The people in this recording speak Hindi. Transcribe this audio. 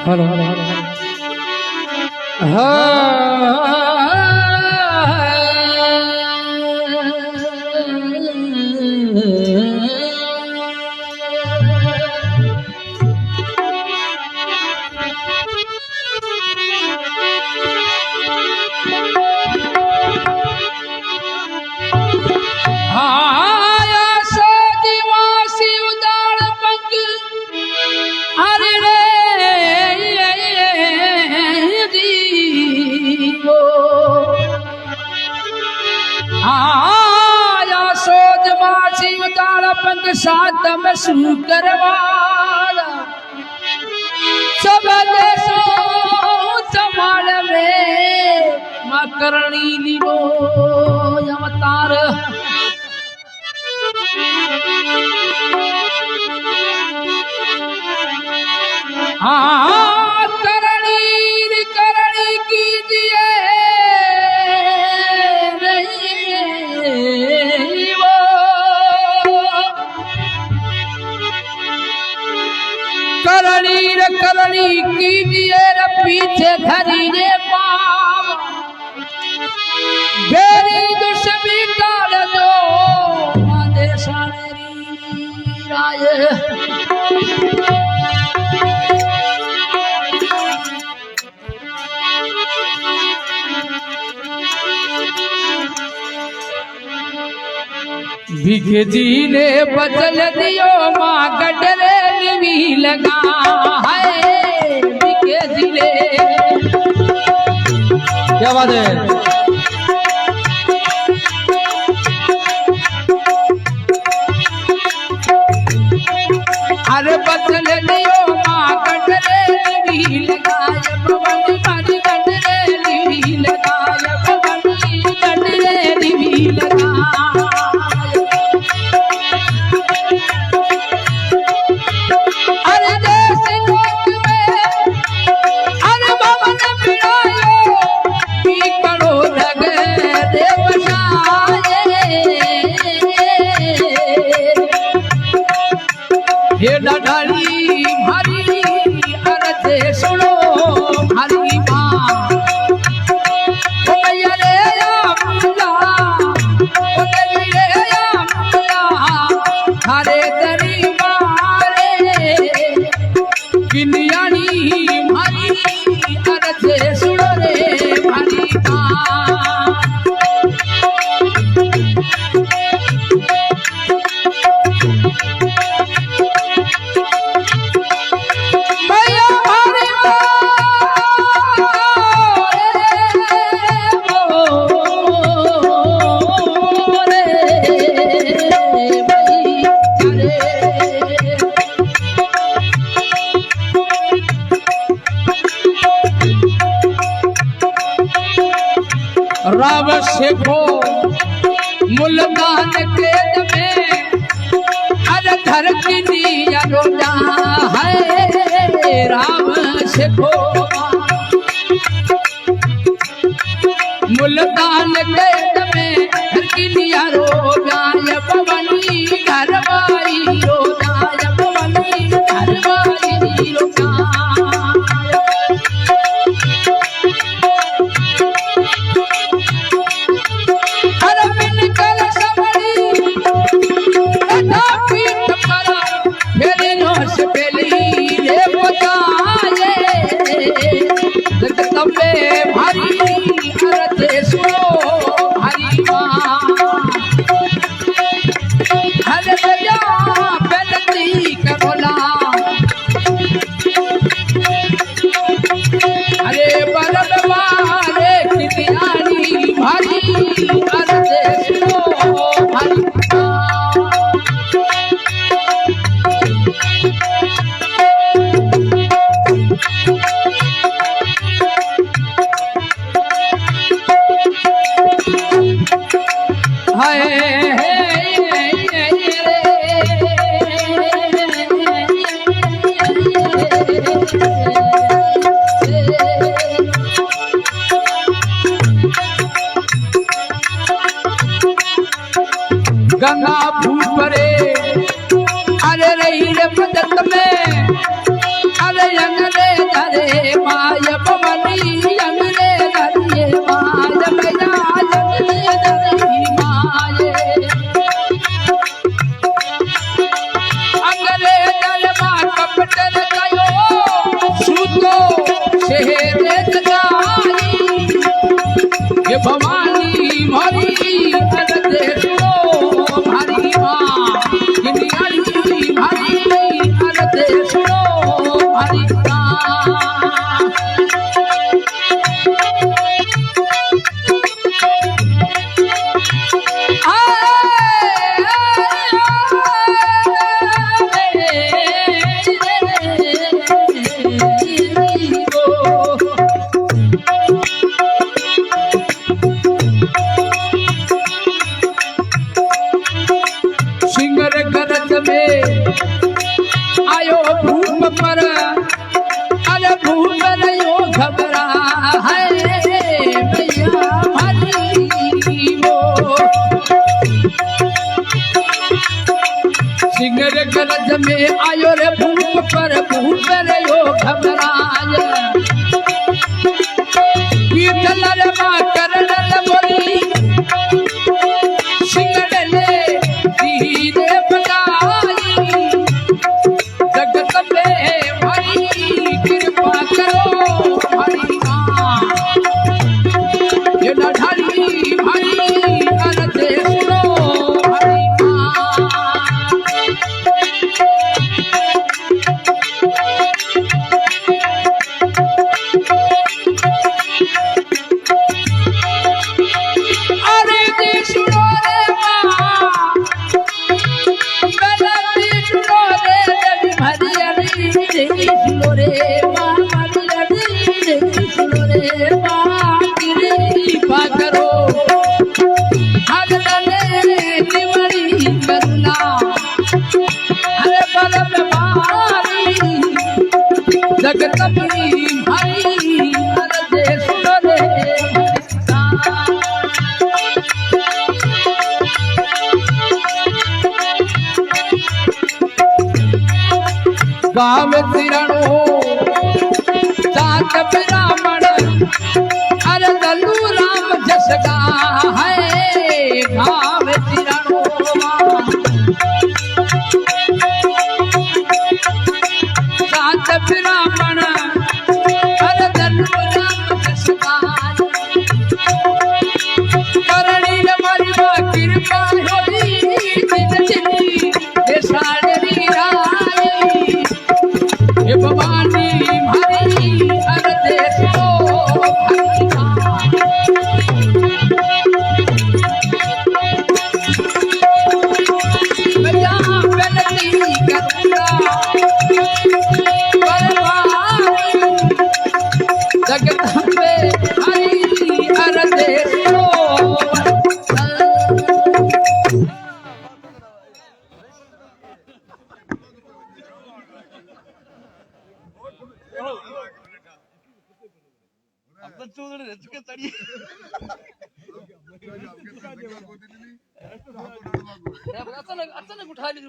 हेलो साथ में शुरू करवाला सब देशों समाल में मां करणी लीलो अवतार करणी कीजिए करणी कीजिए रे पीछे धरी रे पाव बेरी दुश्मनी टाल दो देशानेरी राय भिखे जी ने बदल दियो माँ गडरे भी लगा है भिखे जी ने क्या बात है अरे बदल दियो माँ गडरे भी लगा भवन मारी गडरे भी लगा भवन गडरे भी लगा हे डाली भारी अरते सुनो भारी माँ ओ मैया रे अम्ला ओ देवी रे अम्ला हरे दरी मारे किनियानी भारी अरते सुनो रे भारी माँ राम सिखो मुल्तान के में अरे धरती दिया रोजा है राम सिखो मुल्तान के में धरती दिया रोजा पवनी घरवाई रोजा पवनी घरवाई रोजा भारी अरते सुनो भारी माँ हर बजा बेलती करोला अरे बरद मारे कितियानी भारी अरते सुनो भारी गंगा भूल परे अरे रही रे पदक में अरे अंगले भवानी मारी अरते सुनो भारी माँ किनियारी भारी अरते सुनो भारी आयो भूप पर अरे भूप नहीं घबरा है भैया भारी वो सिंगर गरज में आयो रे भूप पर भूप नहीं घबरा पीतल रे माँ करल बोली सिंगर ले धीरे जगतपी भाई अरते सुनो रे गाँव तिरणो चाक ब्राह्मण अरे दलू राम जसगा है गाँव तिरणो चाक ब्राह्मण अरे दलू राम जसगा करणी हमारी माँ कृपा होगी जिन जिनी देशाड़ी राई ये भवानी भारी अरते सुनो भैया विनती करूंगा जगत में भारी अरते सुनो अचानक उठा ली